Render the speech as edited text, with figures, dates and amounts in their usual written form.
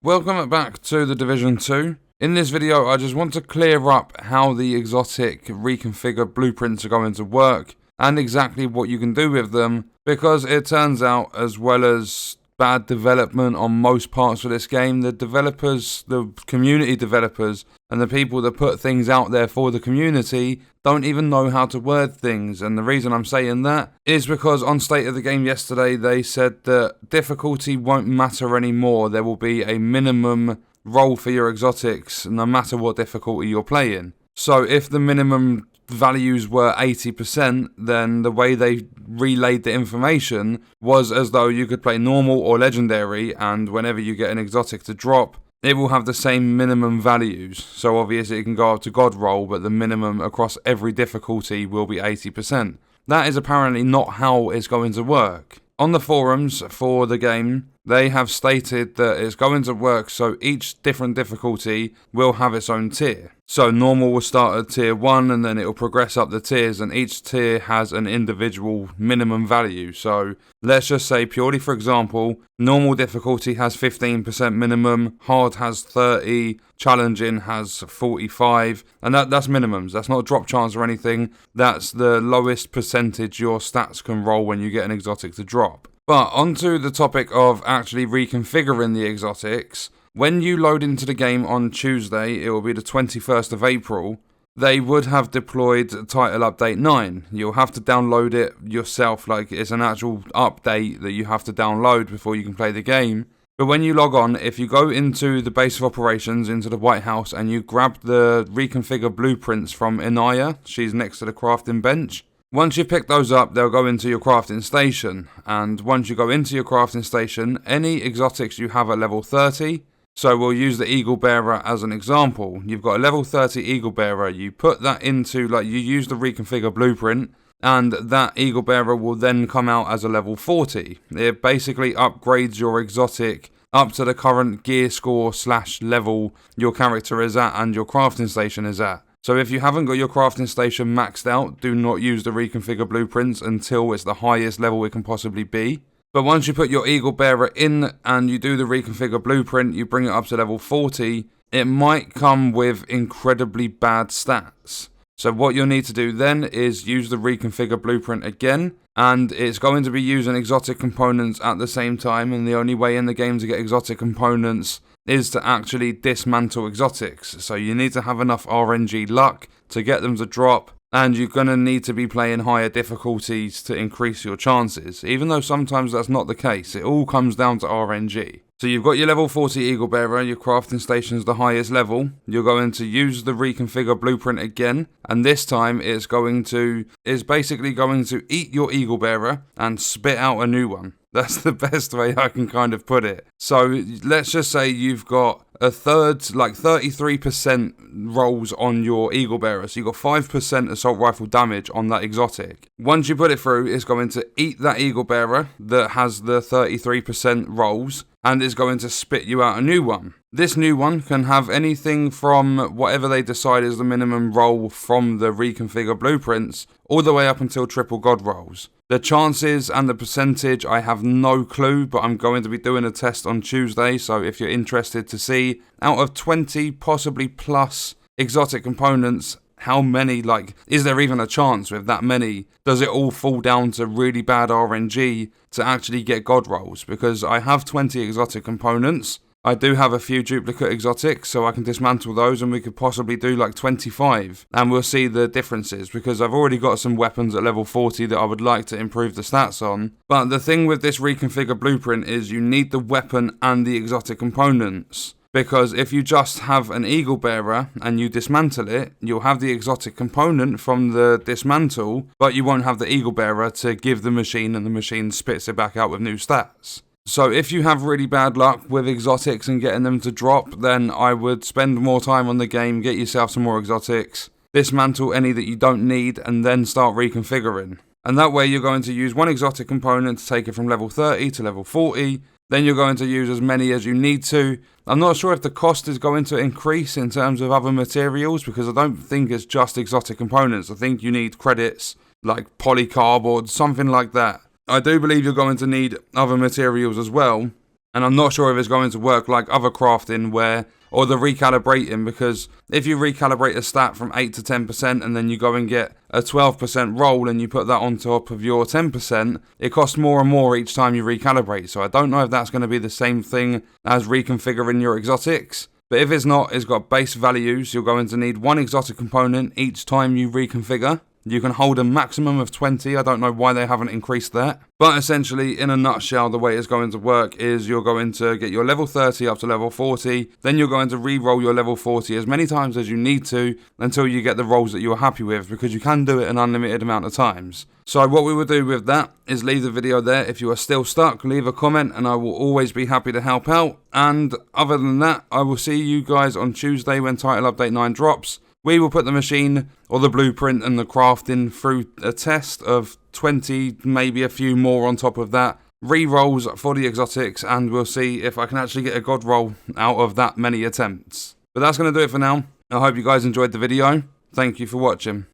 Welcome back to the Division 2. In this video, I just want to clear up how the exotic reconfigure blueprints are going to work and exactly what you can do with them, because it turns out, as well as bad development on most parts of this game, the developers, the community developers, and the people that put things out there for the community don't even know how to word things. And the reason I'm saying that is because on State of the Game yesterday, they said that difficulty won't matter anymore. There will be a minimum roll for your exotics, no matter what difficulty you're playing. So if the minimum values were 80%, then the way they relayed the information was as though you could play normal or legendary, and whenever you get an exotic to drop, it will have the same minimum values. So obviously it can go up to God roll, but the minimum across every difficulty will be 80%. That is apparently not how it's going to work. On the forums for the game, they have stated that it's going to work so each different difficulty will have its own tier. So normal will start at tier 1 and then it will progress up the tiers, and each tier has an individual minimum value. So let's just say, purely for example, normal difficulty has 15% minimum, hard has 30, challenging has 45, and that's minimums. That's not a drop chance or anything. That's the lowest percentage your stats can roll when you get an exotic to drop. But onto the topic of actually reconfiguring the exotics. When you load into the game on Tuesday, it will be the 21st of April, they would have deployed Title Update 9. You'll have to download it yourself, like it's an actual update that you have to download before you can play the game. But when you log on, if you go into the base of operations, into the White House, and you grab the reconfigure blueprints from Inaya, she's next to the crafting bench. Once you pick those up, they'll go into your crafting station. And once you go into your crafting station, any exotics you have at level 30, so we'll use the Eagle Bearer as an example. You've got a level 30 Eagle Bearer. You put that into, you use the reconfigure blueprint, and that Eagle Bearer will then come out as a level 40. It basically upgrades your exotic up to the current gear score / level your character is at and your crafting station is at. So if you haven't got your crafting station maxed out, do not use the reconfigure blueprints until it's the highest level it can possibly be. But once you put your Eagle Bearer in and you do the reconfigure blueprint, you bring it up to level 40, it might come with incredibly bad stats. So what you'll need to do then is use the reconfigure blueprint again, and it's going to be using exotic components at the same time, and the only way in the game to get exotic components is to actually dismantle exotics. So you need to have enough RNG luck to get them to drop, and you're going to need to be playing higher difficulties to increase your chances, even though sometimes that's not the case. It all comes down to RNG. So you've got your level 40 Eagle Bearer, your crafting station's the highest level. You're going to use the reconfigure blueprint again, and this time it's basically going to eat your Eagle Bearer and spit out a new one. That's the best way I can kind of put it. So let's just say you've got a third, 33% rolls on your Eagle Bearer. So you've got 5% assault rifle damage on that exotic. Once you put it through, it's going to eat that Eagle Bearer that has the 33% rolls, and it's going to spit you out a new one. This new one can have anything from whatever they decide is the minimum roll from the reconfigure blueprints, all the way up until triple God rolls. The chances and the percentage, I have no clue, but I'm going to be doing a test on Tuesday, so if you're interested to see, out of 20, possibly plus exotic components, how many, is there even a chance with that many? Does it all fall down to really bad RNG to actually get God rolls? Because I have 20 exotic components. I do have a few duplicate exotics, so I can dismantle those, and we could possibly do 25, and we'll see the differences, because I've already got some weapons at level 40 that I would like to improve the stats on. But the thing with this reconfigure blueprint is you need the weapon and the exotic components, because if you just have an Eagle Bearer and you dismantle it, you'll have the exotic component from the dismantle, but you won't have the Eagle Bearer to give the machine, and the machine spits it back out with new stats. So if you have really bad luck with exotics and getting them to drop, then I would spend more time on the game, get yourself some more exotics, dismantle any that you don't need, and then start reconfiguring. And that way you're going to use one exotic component to take it from level 30 to level 40, then you're going to use as many as you need to. I'm not sure if the cost is going to increase in terms of other materials, because I don't think it's just exotic components. I think you need credits like polycarb or something like that. I do believe you're going to need other materials as well, And I'm not sure if it's going to work like other crafting or the recalibrating, because if you recalibrate a stat from 8 to 10% and then you go and get a 12% roll and you put that on top of your 10%, it costs more and more each time you recalibrate. So I don't know if that's going to be the same thing as reconfiguring your exotics. But if it's not, it's got base values. You're going to need one exotic component each time you reconfigure. You can hold a maximum of 20, I don't know why they haven't increased that. But essentially, in a nutshell, the way it's going to work is you're going to get your level 30 up to level 40, then you're going to re-roll your level 40 as many times as you need to until you get the rolls that you're happy with, because you can do it an unlimited amount of times. So what we will do with that is leave the video there. If you are still stuck, leave a comment and I will always be happy to help out. And other than that, I will see you guys on Tuesday when Title Update 9 drops. We will put the machine or the blueprint and the crafting through a test of 20, maybe a few more on top of that, re-rolls for the exotics, and we'll see if I can actually get a god roll out of that many attempts. But that's going to do it for now. I hope you guys enjoyed the video. Thank you for watching.